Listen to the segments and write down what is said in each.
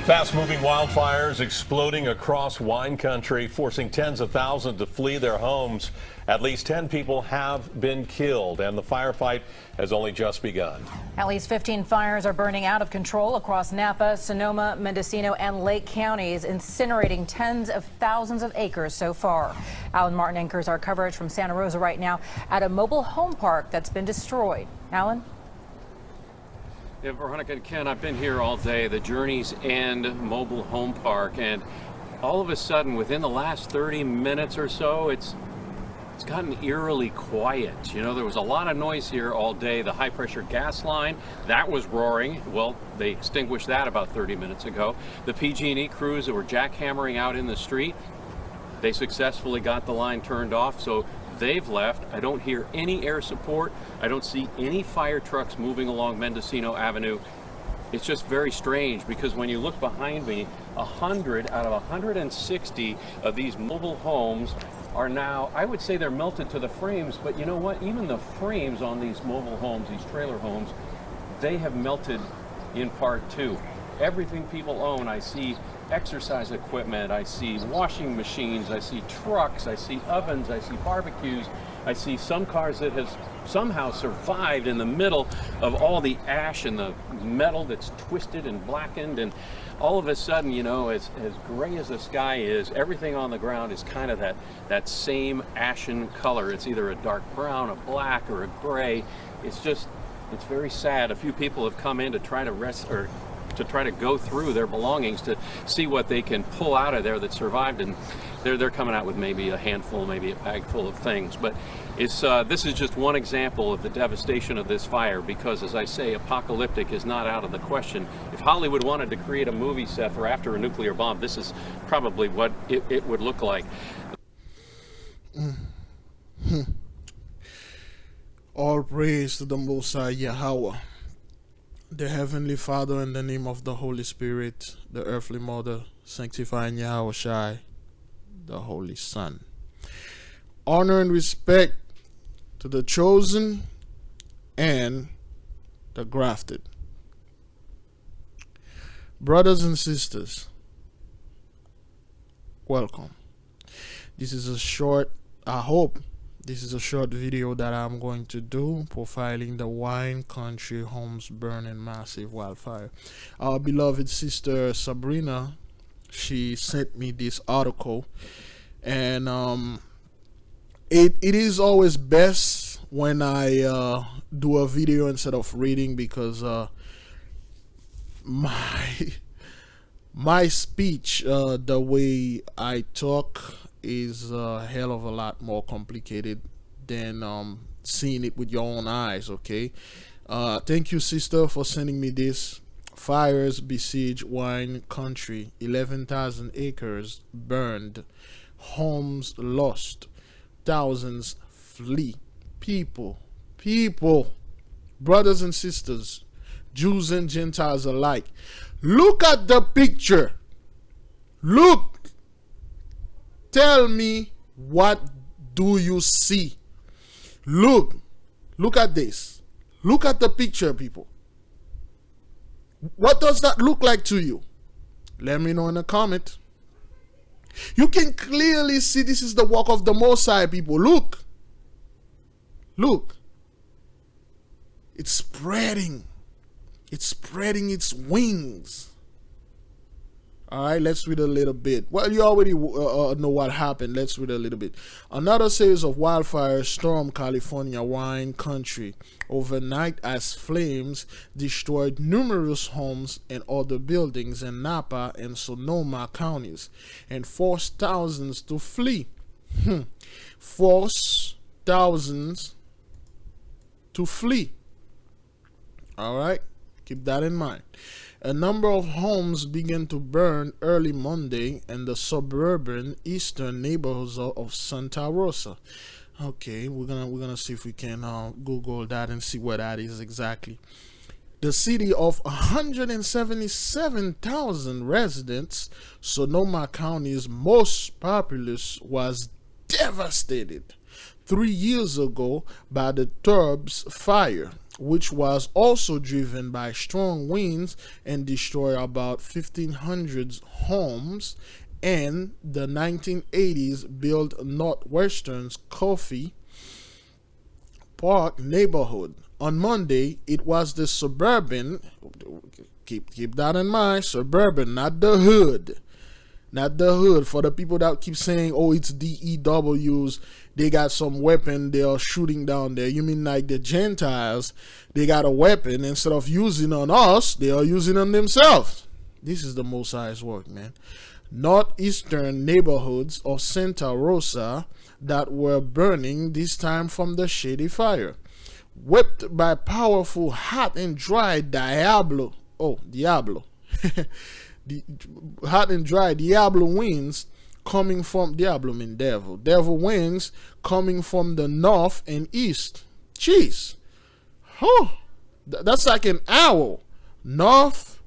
Fast-moving wildfires exploding across wine country, forcing tens of thousands to flee their homes. At least 10 people have been killed, and the firefight has only just begun. At least 15 fires are burning out of control across Napa, Sonoma, Mendocino, and Lake counties, incinerating tens of thousands of acres so far. Alan Martin anchors our coverage from Santa Rosa right now at a mobile home park that's been destroyed. Alan? Yeah, Veronica and Ken, I've been here all day, the Journey's End mobile home park, and all of a sudden, within the last 30 minutes or so, it's gotten eerily quiet. You know, there was a lot of noise here all day. The high pressure gas line, that was roaring. Well, they extinguished that about 30 minutes ago. The PG&E crews that were jackhammering out in the street, they successfully got the line turned off, so they've left. I don't hear any air support. I don't see any fire trucks moving along Mendocino Avenue. It's just very strange because when you look behind me, 100 out of 160 of these mobile homes are now, I would say they're melted to the frames, but you know what? Even the frames on these mobile homes, these trailer homes, they have melted in part too. Everything people own, I see exercise equipment, I see washing machines, I see trucks, I see ovens, I see barbecues, I see some cars that has somehow survived in the middle of all the ash and the metal that's twisted and blackened, and all of a sudden, you know, as gray as the sky is, everything on the ground is kind of that same ashen color. It's either a dark brown, a black, or a gray. It's very sad. A few people have come in to try to go through their belongings to see what they can pull out of there that survived, and they're coming out with maybe a handful, maybe a bag full of things. But this is just one example of the devastation of this fire, because, as I say, apocalyptic is not out of the question. If Hollywood wanted to create a movie set for after a nuclear bomb, this is probably what it would look like. All praise to the Most High YAHAWAH, the Heavenly Father, in the name of the Holy Spirit, the earthly Mother, sanctifying Yahawashi, the Holy Son. Honor and respect to the chosen and the grafted. Brothers and sisters, welcome. This is a short, I hope this is a short video that I'm going to do profiling the wine country homes burning massive wildfire. Our beloved sister Sabrina, she sent me this article, and it is always best when I do a video instead of reading, because my speech, the way I talk, is a hell of a lot more complicated than seeing it with your own eyes. Okay, thank you, sister, for sending me this. Fires besiege wine country, 11,000 acres burned, homes lost, thousands flee. People, brothers and sisters, Jews and Gentiles alike, look at the picture. Look. Tell me, what do you see? Look at this. Look at the picture, people. What does that look like to you? Let me know in the comment. You can clearly see this is the work of the Most High, people. Look. It's spreading. It's spreading its wings. All right, let's read a little bit. Well, you already know what happened. Let's read a little bit. Another series of wildfires stormed California wine country overnight as flames destroyed numerous homes and other buildings in Napa and Sonoma counties and forced thousands to flee. Forced thousands to flee. All right, keep that in mind. A number of homes began to burn early Monday in the suburban eastern neighborhoods of Santa Rosa. Okay, we're gonna see if we can Google that and see where that is exactly. The city of 177,000 residents, Sonoma County's most populous, was devastated 3 years ago by the Turbs fire, which was also driven by strong winds and destroyed about 1,500 homes, and the 1980s built Northwestern's Coffee Park neighborhood. On Monday, it was the suburban, keep that in mind, suburban, not the hood. Not the hood. For the people that keep saying, oh, it's DEWs, they got some weapon, they are shooting down there. You mean like the Gentiles, they got a weapon, instead of using on us, they are using on themselves. This is the Most High's work, man. Northeastern neighborhoods of Santa Rosa that were burning, this time from the shady fire. Whipped by powerful hot and dry Diablo. The hot and dry Diablo winds coming from Diablo mean devil. Devil winds coming from the north and east. Jeez. Huh. That's like an arrow. North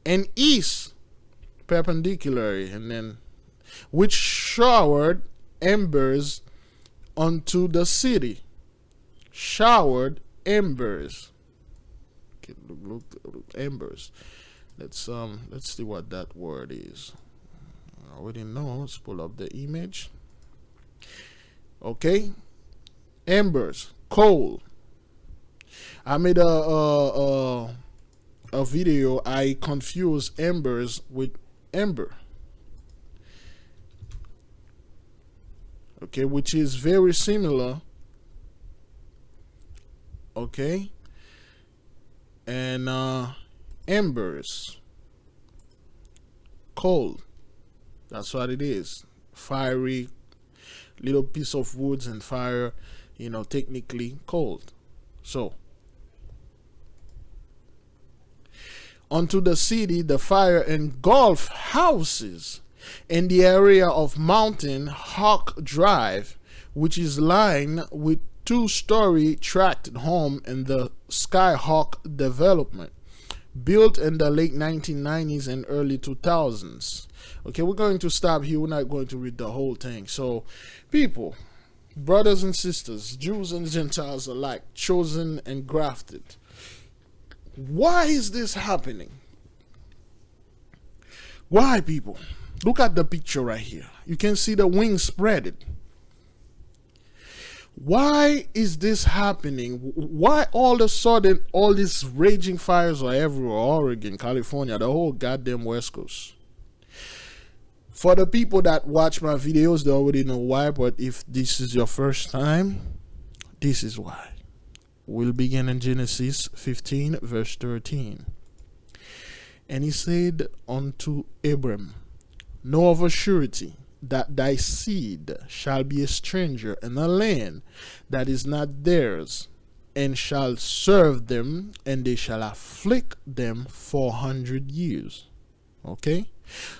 and east. Perpendicularly. And then which showered embers onto the city. Showered embers. Okay, look, embers. Let's see what that word is. I already know. Let's pull up the image. Okay, embers, coal. I made a video. I confused embers with ember. Okay, which is very similar. Okay, and embers, coal, that's what it is. Fiery little piece of woods and fire, you know, technically cold. So onto the city, the fire engulfed houses in the area of Mountain Hawk Drive, which is lined with two-story tract home in the Skyhawk development, built in the late 1990s and early 2000s. Okay, we're going to stop here. We're not going to read the whole thing. So, people, brothers and sisters, Jews and Gentiles alike, chosen and grafted, why is this happening? Why, people? Look at the picture right here. You can see the wings spreaded. Why is this happening? Why all of a sudden all these raging fires are everywhere? Oregon, California, the whole goddamn West Coast. For the people that watch my videos, they already know why, but if this is your first time, this is why. We'll begin in Genesis 15 verse 13. And he said unto Abram, know of a surety that thy seed shall be a stranger in a land that is not theirs, and shall serve them, and they shall afflict them 400 years. Okay,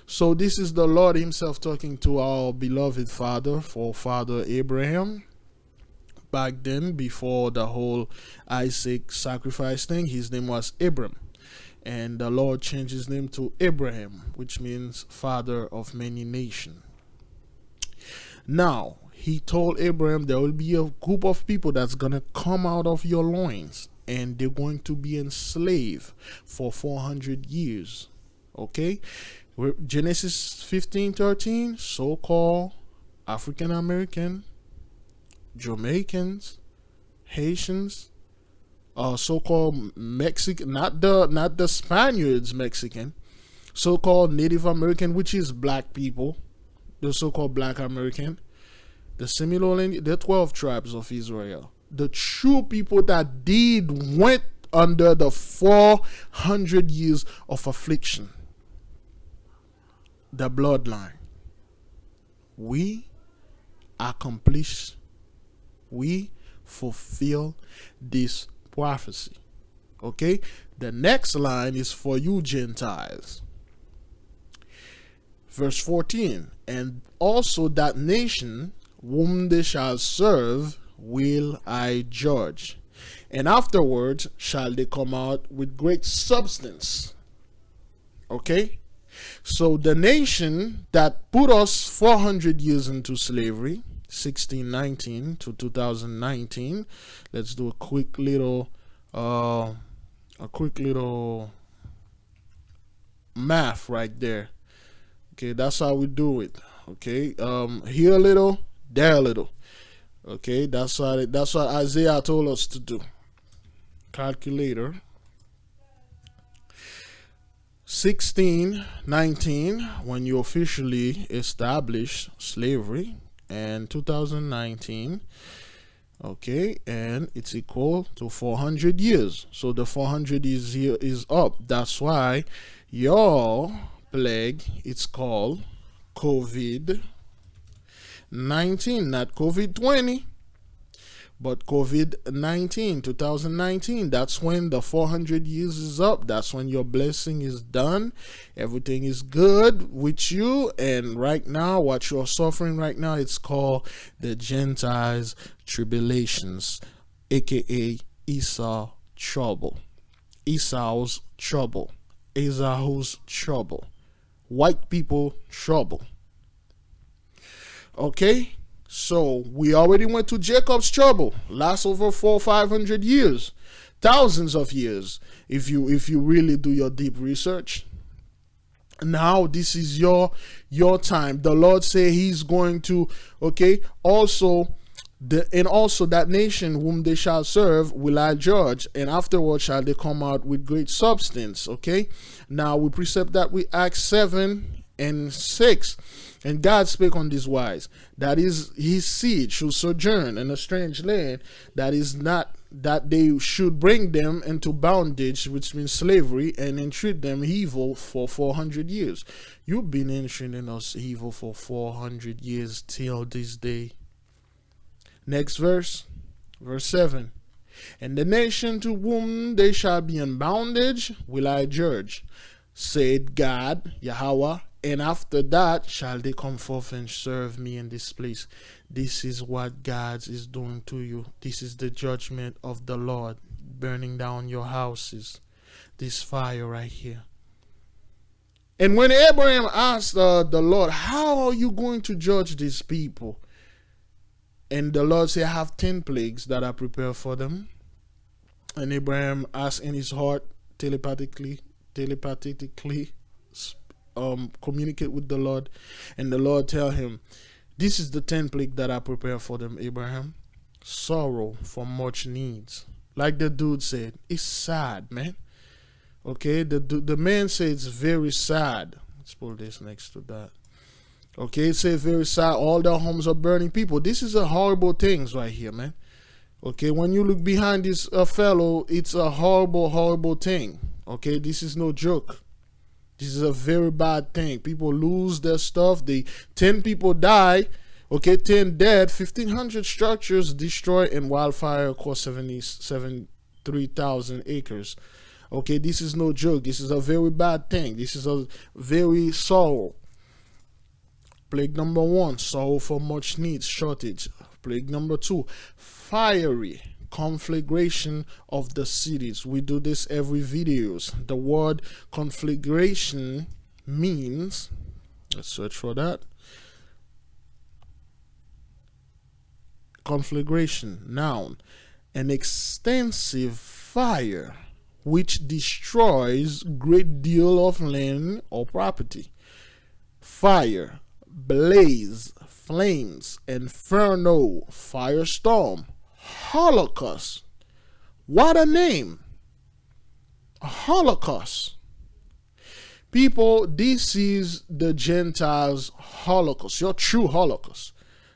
so this is the Lord himself talking to our beloved forefather Abraham. Back then, before the whole Isaac sacrifice thing, his name was Abram, and the Lord changed his name to Abraham, which means father of many nations. Now, he told Abraham there will be a group of people that's going to come out of your loins, and they're going to be enslaved for 400 years. Okay? Genesis 15:13, so-called African American, Jamaicans, Haitians, so-called Mexican, not the Spaniards Mexican, so-called Native American, which is black people, the so-called black American, the similarly the 12 tribes of Israel, the true people that went under the 400 years of affliction, the bloodline. We accomplish, we fulfill this prophecy. Okay, the next line is for you Gentiles. Verse 14, and also that nation whom they shall serve will I judge, and afterwards shall they come out with great substance. Okay, so the nation that put us 400 years into slavery, 1619 to 2019, let's do a quick little a quick little math right there. Okay, that's how we do it. Okay, here a little, there a little. Okay, that's what Isaiah told us to do. Calculator. 1619, when you officially establish slavery, and 2019. Okay, and it's equal to 400 years. So the 400 is here is up. That's why your plague, it's called COVID-19, not COVID-20, but COVID-19, 2019. That's when the 400 years is up. That's when your blessing is done. Everything is good with you. And right now, what you're suffering right now, it's called the Gentiles tribulations, aka Esau trouble, Esau's trouble, Esau's trouble, white people trouble. Okay, so we already went to Jacob's trouble, lasts over 400-500 years, thousands of years, if you really do your deep research. Now this is your time. The Lord say He's going to, okay, also that nation whom they shall serve will I judge, and afterward shall they come out with great substance. Okay, now we precept that we Acts 7:6. And God spake on this wise, that is his seed should sojourn in a strange land, that is not that they should bring them into bondage, which means slavery, and entreat them evil for 400 years. You've been entreating us evil for 400 years till this day. Next verse, verse 7. And the nation to whom they shall be in bondage will I judge, said God, Yahweh, and after that shall they come forth and serve me in this place. This is what God is doing to you. This is the judgment of the Lord, burning down your houses. This fire right here. And when Abraham asked the Lord, how are you going to judge these people? And the Lord said, I have 10 plagues that I prepare for them. And Abraham asked in his heart, telepathically, communicate with the Lord, and the Lord tell him, this is the 10 plague that I prepare for them, Abraham. Sorrow for much needs. Like the dude said, it's sad, man. Okay, the man said it's very sad. Let's pull this next to that. Okay, it says very sad, all their homes are burning. People, this is a horrible things right here, man. Okay, when you look behind this fellow, it's a horrible thing. Okay, this is no joke. This is a very bad thing. People lose their stuff. 10 people die. Okay, 10 dead. 1,500 structures destroyed in wildfire across 73,000 acres. Okay, this is no joke. This is a very bad thing. This is a very sorrow. Plague number 1, sorrow for much needs, shortage. Plague number 2, fiery conflagration of the cities. We do this every videos. The word conflagration means, let's search for that. Conflagration, noun, an extensive fire which destroys great deal of land or property. Fire, blaze, flames, inferno, firestorm, Holocaust. What a name. A Holocaust. People, this is the Gentiles Holocaust, your true Holocaust.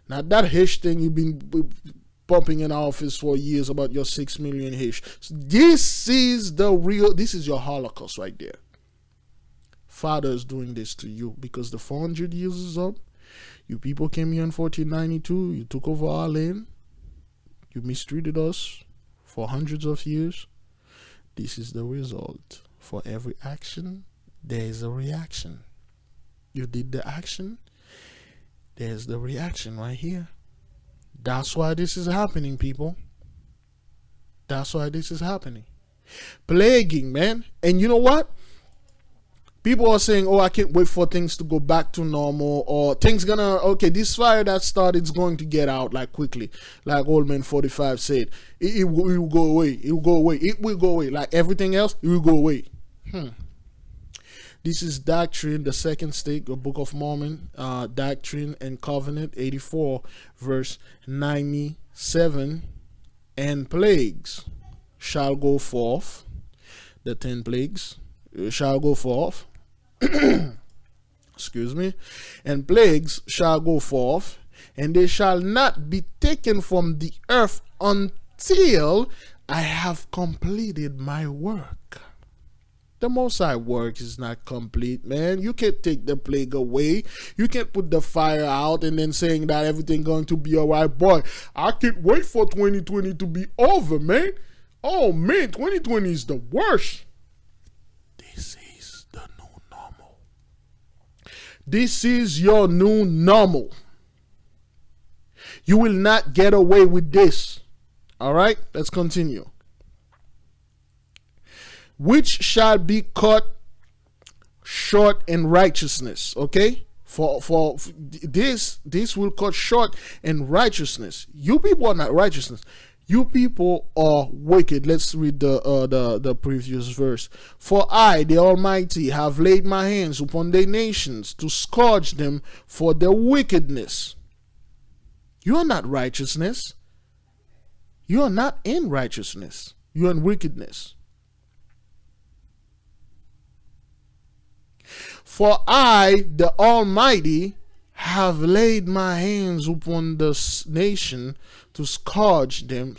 Not that Hish thing you've been pumping in our office for years about your 6 million Hish. This is the real, this is your Holocaust right there. Father is doing this to you because the 400 years is up. You people came here in 1492. You took over our land. You mistreated us for hundreds of years. This is the result. For every action, there is a reaction. You did the action, there's the reaction right here. That's why this is happening, people. That's why this is happening. Plaguing, man. And you know what? People are saying, oh, I can't wait for things to go back to normal, or things gonna, okay, this fire that started is going to get out like quickly. Like Old Man 45 said, it will go away. It will go away. It will go away. Like everything else, it will go away. This is Doctrine, the second stake, the Book of Mormon, Doctrine and Covenant 84, verse 97. And plagues shall go forth, the 10 plagues shall go forth. Excuse me. And plagues shall go forth, and they shall not be taken from the earth until I have completed my work. The Most High work is not complete, man. You can't take the plague away. You can't put the fire out and then saying that everything going to be all right. Boy, I can't wait for 2020 to be over, man. Oh, man, 2020 is the worst. This is the new normal. This is your new normal. You will not get away with this. All right, let's continue. Which shall be cut short in righteousness. Okay, for this will cut short in righteousness. You people are not righteousness. You people are wicked. Let's read the previous verse. For I, the Almighty, have laid my hands upon the nations to scourge them for their wickedness. You are not righteousness. You are not in righteousness. You are in wickedness. For I, the Almighty, have laid my hands upon the nation to scourge them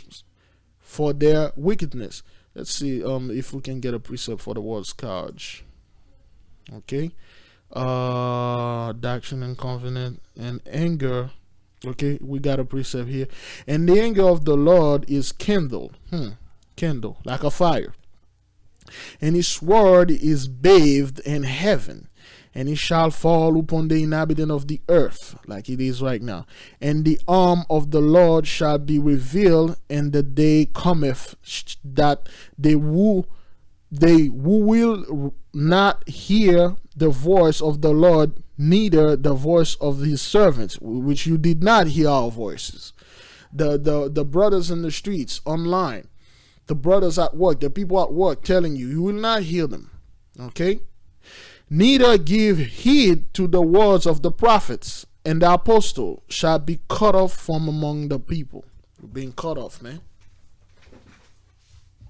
for their wickedness. Let's see if we can get a precept for the word scourge. Okay. Doctrine and Covenant and anger. Okay, we got a precept here. And the anger of the Lord is kindled. Kindled like a fire. And his word is bathed in heaven. And it shall fall upon the inhabitant of the earth, like it is right now. And the arm of the Lord shall be revealed, and the day cometh that they who will not hear the voice of the Lord, neither the voice of his servants, which you did not hear our voices. The brothers in the streets, online, the brothers at work, the people at work telling you, you will not hear them. Okay? Neither give heed to the words of the prophets, and the apostle shall be cut off from among the people. You're being cut off, man.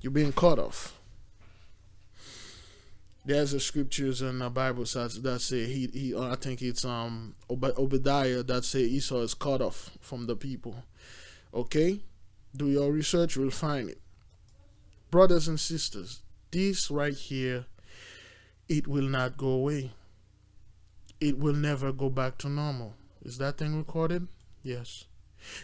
You're being cut off. There's a scriptures in the Bible that say he I think it's Obadiah that say Esau is cut off from the people. Okay? Do your research, you'll find it. Brothers and sisters, this right here, it will not go away. It will never go back to normal. Is that thing recorded? Yes.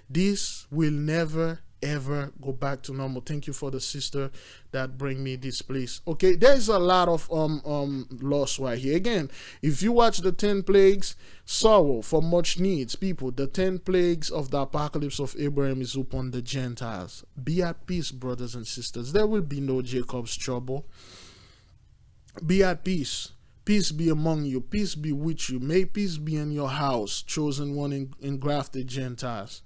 This will never ever go back to normal. Thank you for the sister that bring me this place. Okay, there's a lot of loss right here. Again, if you watch the 10 plagues, sorrow for much needs, people, the 10 plagues of the apocalypse of Abraham is upon the Gentiles. Be at peace, brothers and sisters. There will be no Jacob's trouble. Be at peace. Peace be among you. Peace be with you. May peace be in your house, chosen one, engrafted Gentiles.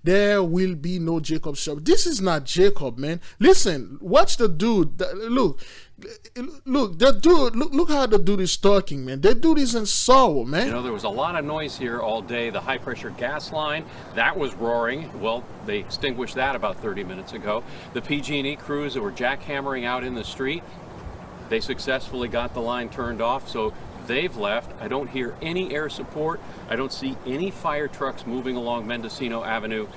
There will be no Jacob's trouble. This is not Jacob, man. Listen, watch the dude. Look, the dude. Look how the dude is talking, man. That dude is in sorrow, man. You know, there was a lot of noise here all day. The high pressure gas line, that was roaring. Well, they extinguished that about 30 minutes ago. The PG&E crews that were jackhammering out in the street, they successfully got the line turned off, so they've left. I don't hear any air support. I don't see any fire trucks moving along Mendocino Avenue.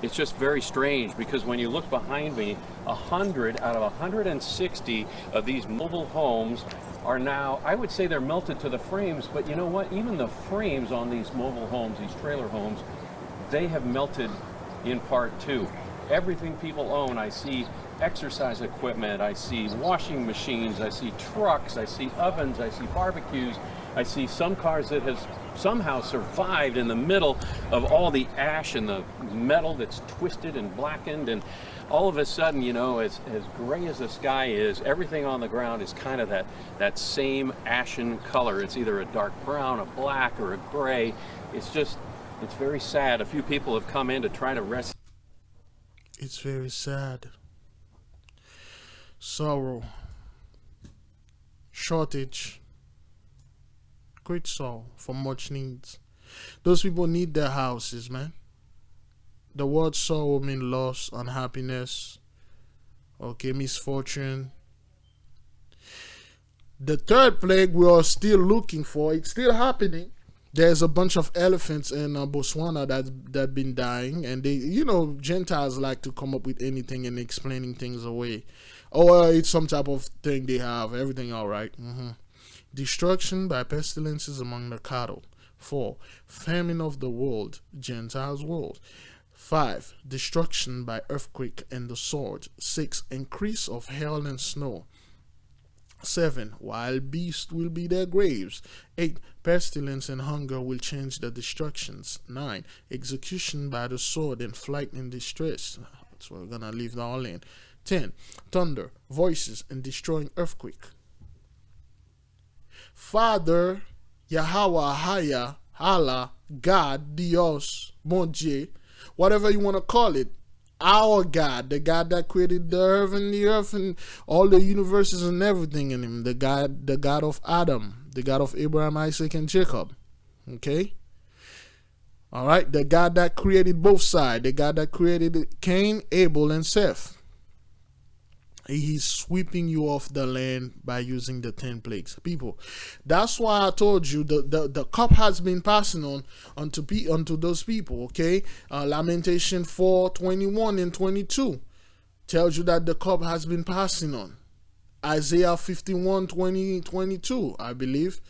It's just very strange because when you look behind me, 100 out of 160 of these mobile homes are now, I would say they're melted to the frames, but you know what? Even the frames on these mobile homes, these trailer homes, they have melted in part too. Everything people own, I see exercise equipment, I see washing machines, I see trucks, I see ovens, I see barbecues. I see some cars that has somehow survived in the middle of all the ash and the metal that's twisted and blackened. And all of a sudden, you know, as gray as the sky is, everything on the ground is kind of that same ashen color. It's either a dark brown, a black, or a gray. It's very sad. A few people have come in to try to rescue. It's very sad. Sorrow. Shortage. Great sorrow for much needs. Those people need their houses, man. The word sorrow means loss, unhappiness, okay, misfortune. The third plague we are still looking for, it's still happening. There's a bunch of elephants in Botswana that been dying, and they, you know, Gentiles like to come up with anything and explaining things away. Or it's some type of thing they have, everything all right. Destruction by pestilences among the cattle. 4. Famine of the world, Gentiles' world. 5. Destruction by earthquake and the sword. 6. Increase of hail and snow. 7. Wild beasts will be their graves. 8. Pestilence and hunger will change the destructions. 9. Execution by the sword and flight and distress. That's what we're gonna leave that all in. 10. Thunder, voices, and destroying earthquake. Father, YAHAWAH, Allah, God, Dios, Mon Dieu, whatever you want to call it, our God, the God that created the earth and all the universes and everything in him, the God of Adam, the God of Abraham, Isaac, and Jacob. Okay? All right? The God that created both sides, the God that created Cain, Abel, and Seth. He's sweeping you off the land by using the 10 plagues. People, that's why I told you the cup has been passing on unto those people, okay? Lamentation 4:21 and 22 tells you that the cup has been passing on. Isaiah 51:20-22, I believe,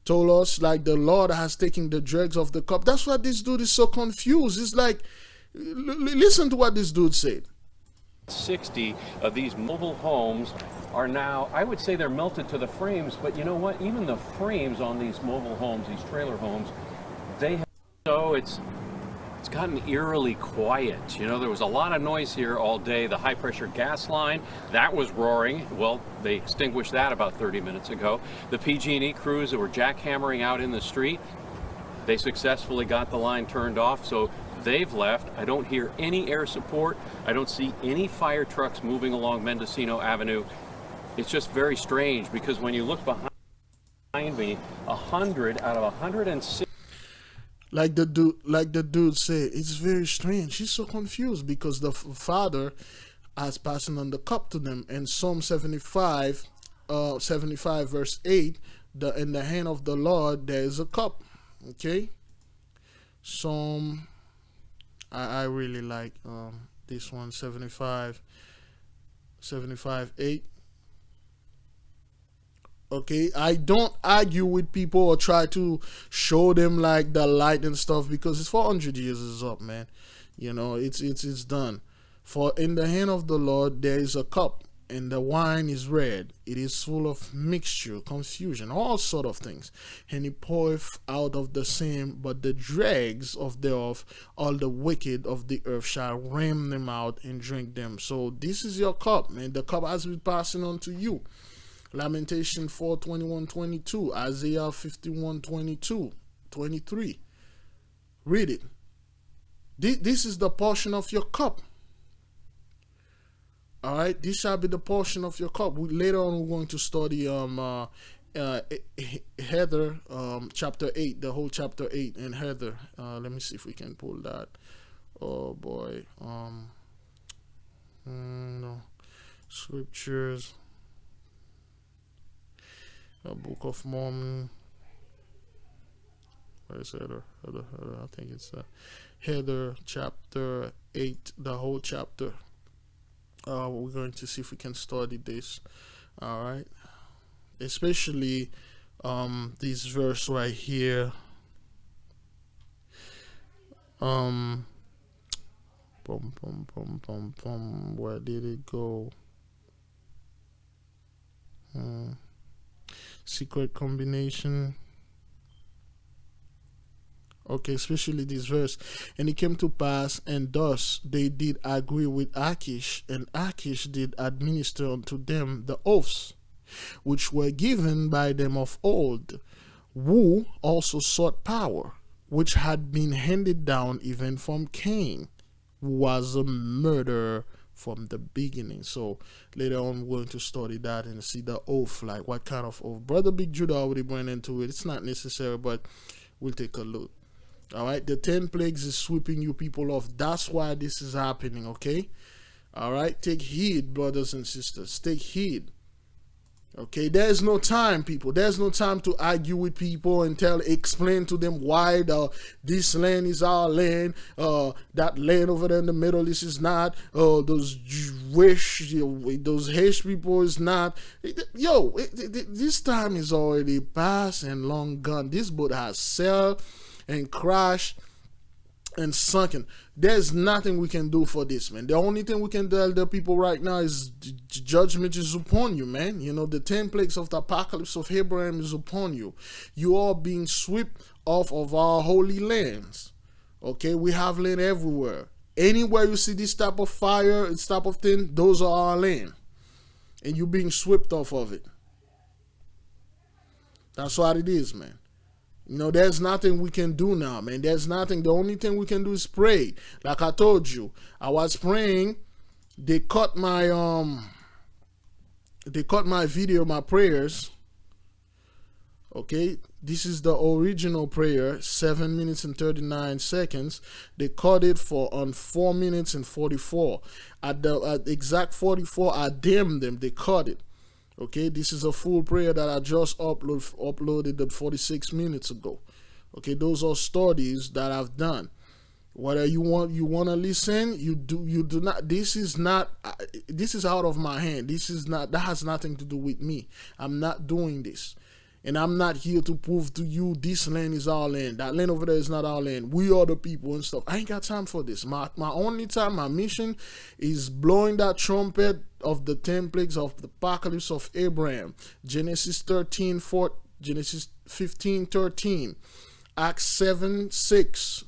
told us like the Lord has taken the dregs of the cup. That's why this dude is so confused. It's like, listen to what this dude said. 60 of these mobile homes are now, I would say they're melted to the frames, but you know what? Even the frames on these mobile homes, these trailer homes, they have, so it's gotten eerily quiet. You know, there was a lot of noise here all day. The high pressure gas line, that was roaring. Well, they extinguished that about 30 minutes ago. The PG&E crews that were jackhammering out in the street, they successfully got the line turned off, so they've left. I don't hear any air support. I don't see any fire trucks moving along Mendocino Avenue. It's just very strange because when you look behind me, 100 out of 106. Like the dude said, it's very strange. He's so confused because the Father has passing on the cup to them. And Psalm 75 verse 8, in the hand of the Lord there is a cup. Okay? Psalm, I really like this one, 75 8. Okay, I don't argue with people or try to show them like the light and stuff because it's 400 years is up, man. You know, it's done. For in the hand of the Lord there is a cup, and the wine is red. It is full of mixture, confusion, all sort of things. And he poureth out of the same, but the dregs of thereof, all the wicked of the earth shall ram them out and drink them. So this is your cup, man. The cup has been passing on to you. Lamentation 4:21-22, Isaiah 51:22-23. Read it. This is the portion of your cup. All right, this shall be the portion of your cup. Later on, we're going to study Heather, chapter 8, the whole chapter 8 in Heather. Let me see if we can pull that. Oh boy, no, scriptures. Book of Mormon. Where is Heather? Heather. I think it's Heather chapter 8, the whole chapter. We're going to see if we can study this. All right, especially this verse right here. Where did it go? Secret combination. Okay, especially this verse. And it came to pass, and thus they did agree with Achish, and Achish did administer unto them the oaths which were given by them of old, who also sought power, which had been handed down even from Cain, who was a murderer from the beginning. So later on we're going to study that and see the oath, like what kind of oath. Brother Big Judah already went into it. It's not necessary, but we'll take a look. All right, the 10 plagues is sweeping you people off. That's why this is happening, okay? All right, take heed, brothers and sisters. Take heed. Okay, there's no time, people. There's no time to argue with people and explain to them why this land is our land, that land over there in the Middle East is not, those Jewish, those Haitian people is not. Yo, this time is already past and long gone. This boat has sailed and crashed and sunken. There's nothing we can do for this, man. The only thing we can tell the people right now is judgment is upon you, man. You know, the 10 plagues of the apocalypse of Abraham is upon you. You are being swept off of our holy lands. Okay, we have land everywhere. Anywhere you see this type of fire, this type of thing, those are our land. And you're being swept off of it. That's what it is, man. You know, there's nothing we can do now, man. There's nothing. The only thing we can do is pray. Like I told you, I was praying. They cut my video, my prayers. Okay, this is the original prayer, 7 minutes and 39 seconds. They cut it on 4 minutes and 44. At exact 44, I damned them. They cut it. Okay, this is a full prayer that I just uploaded 46 minutes ago. Okay, those are studies that I've done. Whether you want to listen, you do not. This is out of my hand. That has nothing to do with me. I'm not doing this. And I'm not here to prove to you this land is our land. That land over there is not our land. We are the people and stuff. I ain't got time for this. My only time, my mission is blowing that trumpet of the 10 plagues of the apocalypse of Abraham. Genesis 13:4, Genesis 15:13, Acts 7:6.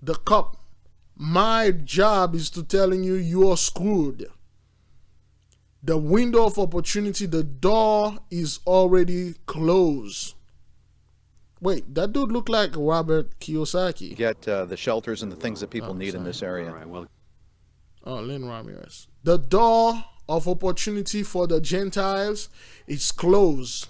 The cup. My job is to telling you you are screwed. The window of opportunity, the door is already closed. Wait, that dude looked like Robert Kiyosaki. Get the shelters and the things that people need in this area. All right, well, Lynn Ramirez. The door of opportunity for the Gentiles is closed.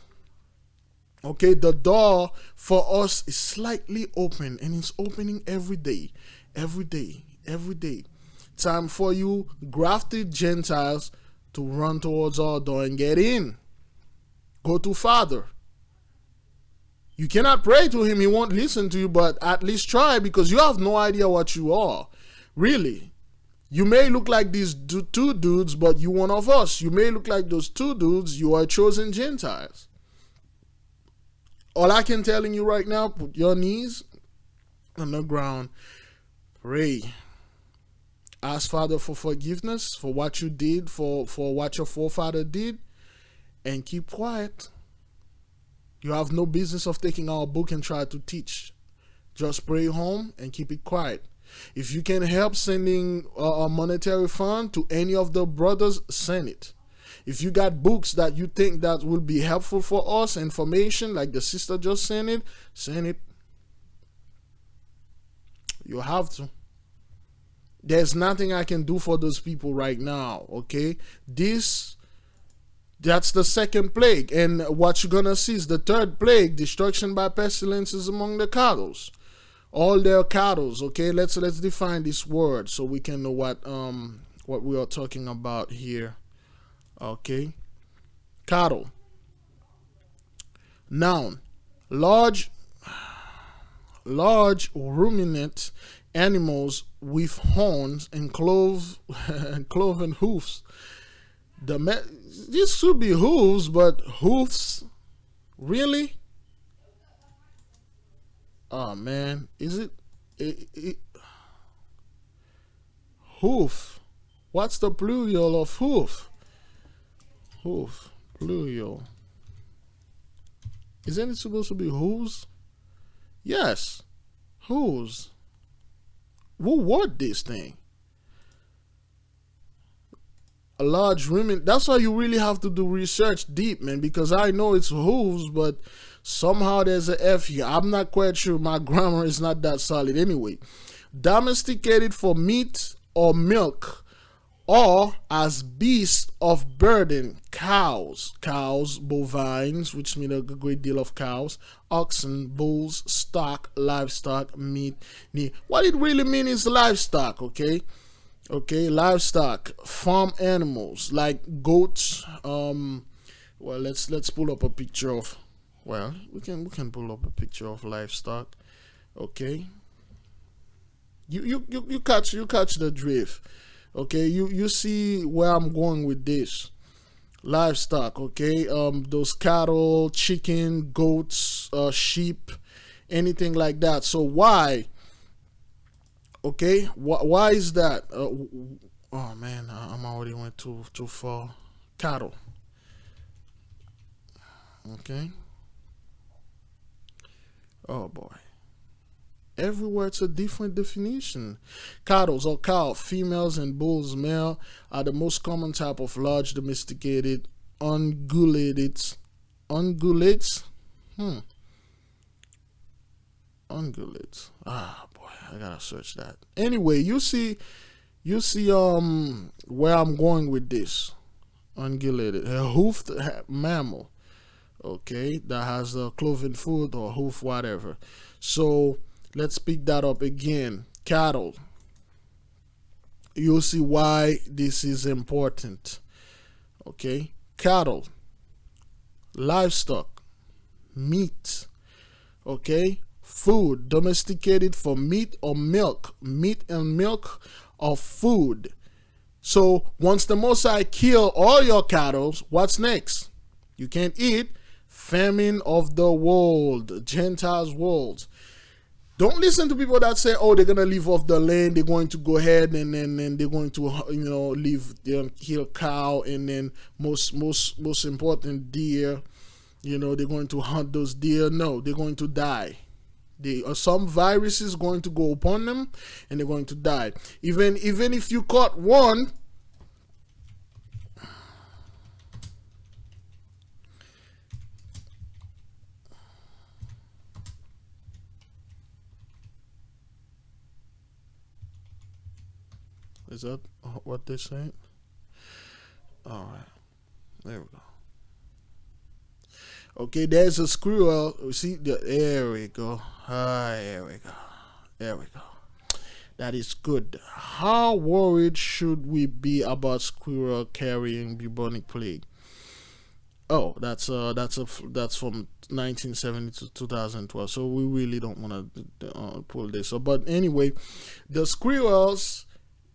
Okay, the door for us is slightly open, and it's opening every day, every day, every day. Time for you grafted Gentiles to run towards our door and get in. Go to Father. You cannot pray to him, he won't listen to you, but at least try, because you have no idea what you are. Really. You may look like these two dudes, but you one of us. You may look like those two dudes, you are chosen Gentiles. All I can telling you right now, put your knees on the ground. Pray. Ask Father for forgiveness for what you did, for what your forefather did, and keep quiet. You have no business of taking our book and try to teach. Just pray home and keep it quiet. If you can help sending a monetary fund to any of the brothers, send it. If you got books that you think that will be helpful for us, information like the sister just sent it, send it. You have to. There's nothing I can do for those people right now, okay? That's the second plague. And what you're going to see is the third plague, destruction by pestilence is among the cattle. All their cattle, okay? Let's define this word so we can know what we are talking about here. Okay? Cattle. Noun. Large ruminant animals with horns and cloven hoofs. This should be hooves, but hoofs? Really? Oh man, is it hoof? What's the plural of hoof? Hoof, plural. Isn't it supposed to be hooves? Yes. Whose? Who wrote this thing? A large remnant. That's why you really have to do research deep, man, because I know it's whose, but somehow there's a F here. I'm not quite sure. My grammar is not that solid anyway. Domesticated for meat or milk, or as beasts of burden, cows, bovines, which mean a great deal of cows, oxen, bulls, stock, livestock, meat. What it really means is livestock, okay? Okay, livestock, farm animals like goats. Well, let's pull up a picture of. Well, we can pull up a picture of livestock. Okay. You catch the drift. Okay, you see where I'm going with this. Livestock, okay, those cattle, chicken, goats, sheep, anything like that. So why? Okay, why is that? Oh man, I'm already went too far. Cattle. Okay. Oh boy. Everywhere it's a different definition. Cattle or cow, females, and bulls, male, are the most common type of large domesticated ungulates. Ungulates? Ungulates. Ah boy, I gotta search that. Anyway, you see where I'm going with this. Ungulated. A hoofed mammal. Okay, that has a cloven foot or hoof, whatever. So let's pick that up again. Cattle. You'll see why this is important. Okay, cattle, livestock, meat. Okay, food, domesticated for meat or milk. Meat and milk are food. So once the Most High kill all your cattle, what's next? You can't eat. Famine of the world, Gentiles world. Don't listen to people that say, oh, they're going to live off the land. They're going to go ahead and then they're going to, kill cow and then most important deer. They're going to hunt those deer. No, they're going to die. Some virus is going to go upon them and they're going to die. Even if you caught one, is that what they're saying? All right, there we go. Okay, there's a squirrel. See, there we go. There we go. There we go. That is good. How worried should we be about squirrel carrying bubonic plague? Oh, that's from 1970 to 2012. So we really don't want to pull this up. But anyway, the squirrels.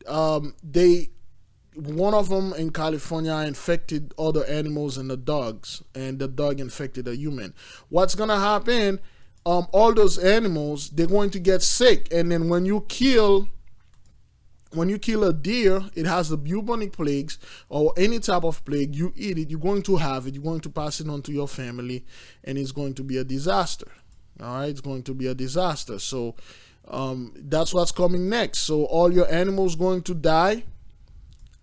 One of them in California infected other animals and the dogs, and the dog infected a human. What's gonna happen? All those animals, they're going to get sick, and then when you kill a deer, it has the bubonic plagues or any type of plague. You eat it, you're going to have it. You're going to pass it on to your family, and it's going to be a disaster. All right, it's going to be a disaster. So that's what's coming next. So all your animals going to die,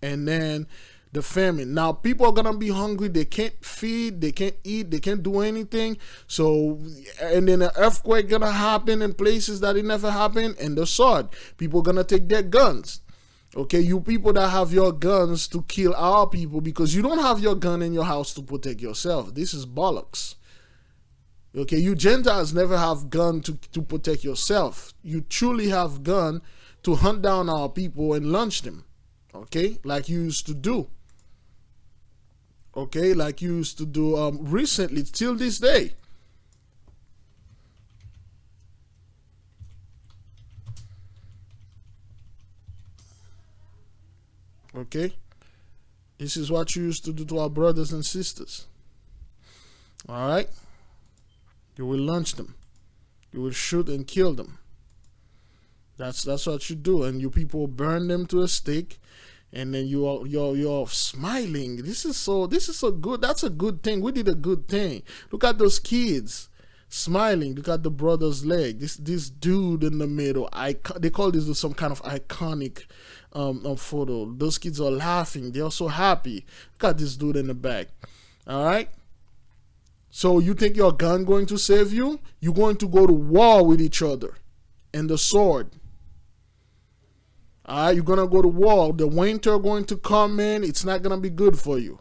and then the famine. Now people are gonna be hungry. They can't feed, they can't eat, they can't do anything. So, and then an earthquake gonna happen in places that it never happened, and the sword. People gonna take their guns. Okay, you people that have your guns to kill our people because you don't have your gun in your house to protect yourself. This is bollocks. Okay, you Gentiles never have gun to protect yourself. You truly have gun to hunt down our people and lunch them. Okay, like you used to do. Okay, like you used to do recently, till this day. Okay, this is what you used to do to our brothers and sisters. All right, you will lunch them, you will shoot and kill them. That's what you do, and you people burn them to a stake, and then you're smiling. This is so good. That's a good thing. We did a good thing. Look at those kids. smiling. Look at the brother's leg. This dude in the middle. They call this some kind of iconic photo. Those kids are laughing. They're so happy. Look at this dude in the back. All right. So you think your gun going to save you? You're going to go to war with each other, and the sword. All right, you're gonna go to war. The winter going to come in. It's not gonna be good for you.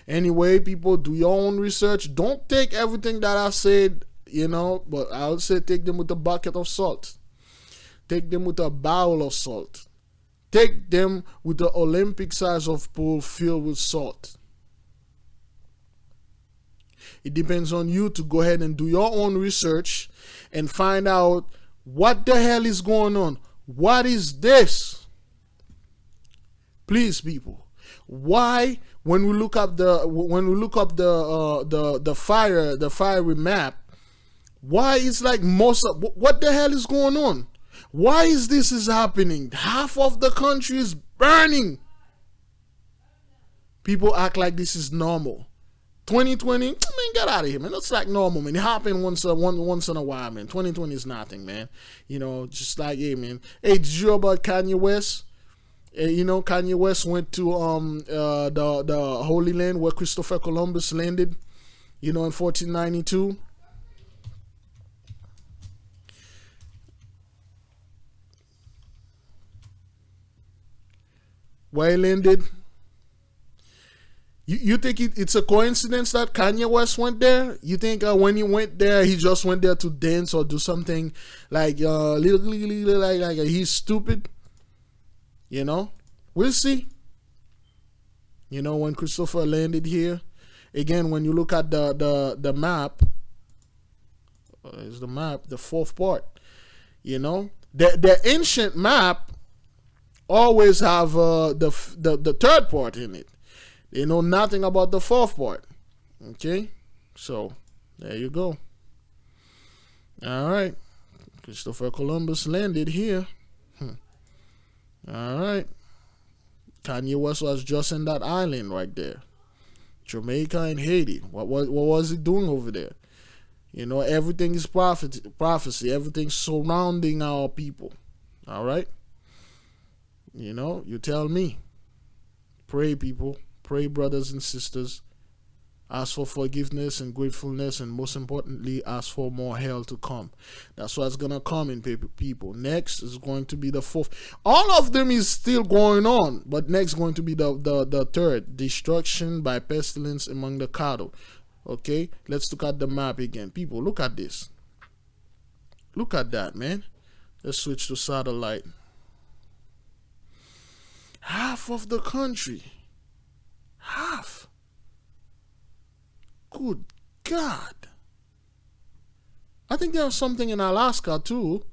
Anyway, people, do your own research. Don't take everything that I said, but I would say take them with a bucket of salt. Take them with a barrel of salt. Take them with the Olympic size of pool filled with salt. It depends on you to go ahead and do your own research and find out what the hell is going on. What is this? Please, people. Why, when we look up the fiery map, why is like what the hell is going on? Why is this happening? Half of the country is burning. People act like this is normal. 2020, man, get out of here, man. It's like normal, man. It happened once in a while, man. 2020 is nothing, man. Just like, hey, man. Hey, did you hear about Kanye West? Kanye West went to the Holy Land where Christopher Columbus landed, in 1492. Where he landed. You think it's a coincidence that Kanye West went there? You think when he went there, he just went there to dance or do something like like he's stupid? We'll see. When Christopher landed here, again, when you look at the map, is the map the fourth part? The ancient map always have the third part in it. They know nothing about the fourth part. Okay? So, there you go. All right. Christopher Columbus landed here. All right. Kanye West was just in that island right there. Jamaica and Haiti. What was he doing over there? Everything is prophecy. Everything surrounding our people. All right? You tell me. Pray, people. Pray, brothers and sisters. Ask for forgiveness and gratefulness, and most importantly, ask for more hell to come. That's what's going to come in, people. Next is going to be the fourth. All of them is still going on, but next going to be the third. Destruction by pestilence among the cattle. Okay, let's look at the map again. People, look at this. Look at that, man. Let's switch to satellite. Half of the country. Half. Good God. I think there was something in Alaska too.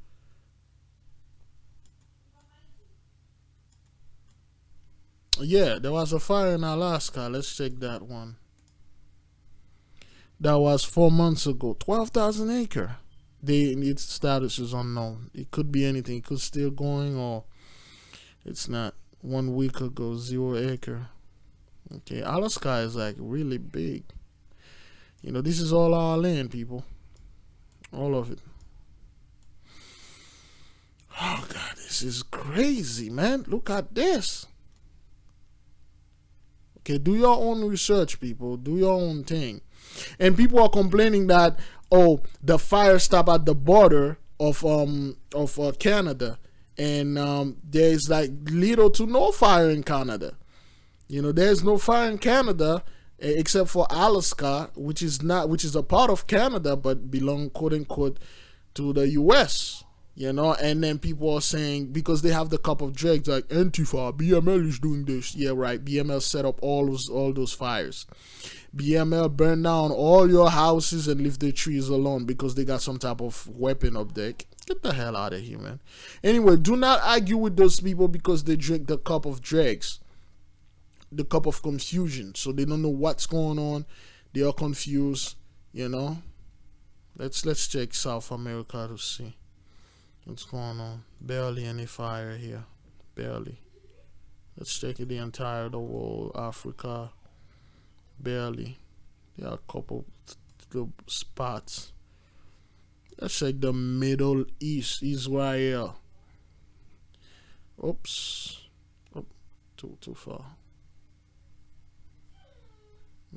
Yeah, there was a fire in Alaska. Let's check that one. That was 4 months ago. 12,000 acre. Its status is unknown. It could be anything. It could still going, or it's not. 1 week ago, 0 acre. Okay, Alaska is like really big. This is all our land, people. All of it. Oh, God, this is crazy, man. Look at this. Okay, do your own research, people. Do your own thing. And people are complaining that, the fire stopped at the border of Canada. And there's like little to no fire in Canada. There's no fire in Canada except for Alaska, which is a part of Canada but belong, quote unquote, to the US. And then people are saying, because they have the cup of dregs, like Antifa, BML is doing this. Yeah, right. BML set up all those fires. BML burned down all your houses and leave the trees alone because they got some type of weapon up there. Get the hell out of here, man. Anyway, do not argue with those people because they drink the cup of dregs. The cup of confusion. So they don't know what's going on. They are confused, Let's check South America to see what's going on. Barely any fire here. Barely. Let's check the entire world. Africa. Barely. There are a couple little spots. Let's check the Middle East, Israel. Oops. Oh, too far.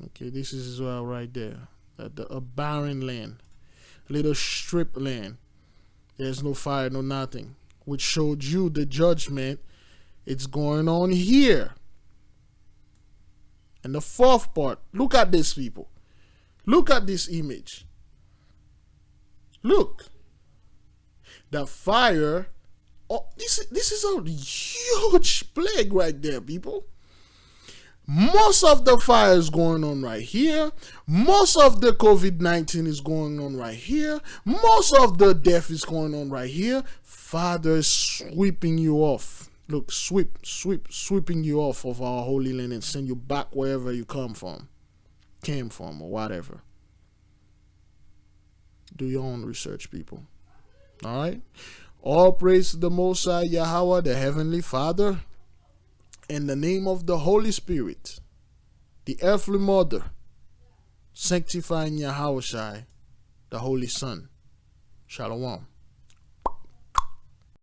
Okay, this is Israel right there. A barren land. Little strip land. There's no fire, no nothing. Which showed you the judgment. It's going on here. And the fourth part. Look at this, people. Look at this image. Look. The fire. Oh, this is a huge plague right there, people. Most of the fire is going on right here. Most of the COVID-19 is going on right here. Most of the death is going on right here. Father is sweeping you off. Look, sweeping you off of our holy land and send you back wherever you came from, or whatever. Do your own research, people. All right? All praise to the Most High YAHAWAH, the Heavenly Father, in the name of the Holy Spirit, the earthly mother, sanctifying Yahawashi, the Holy Son. Shalom.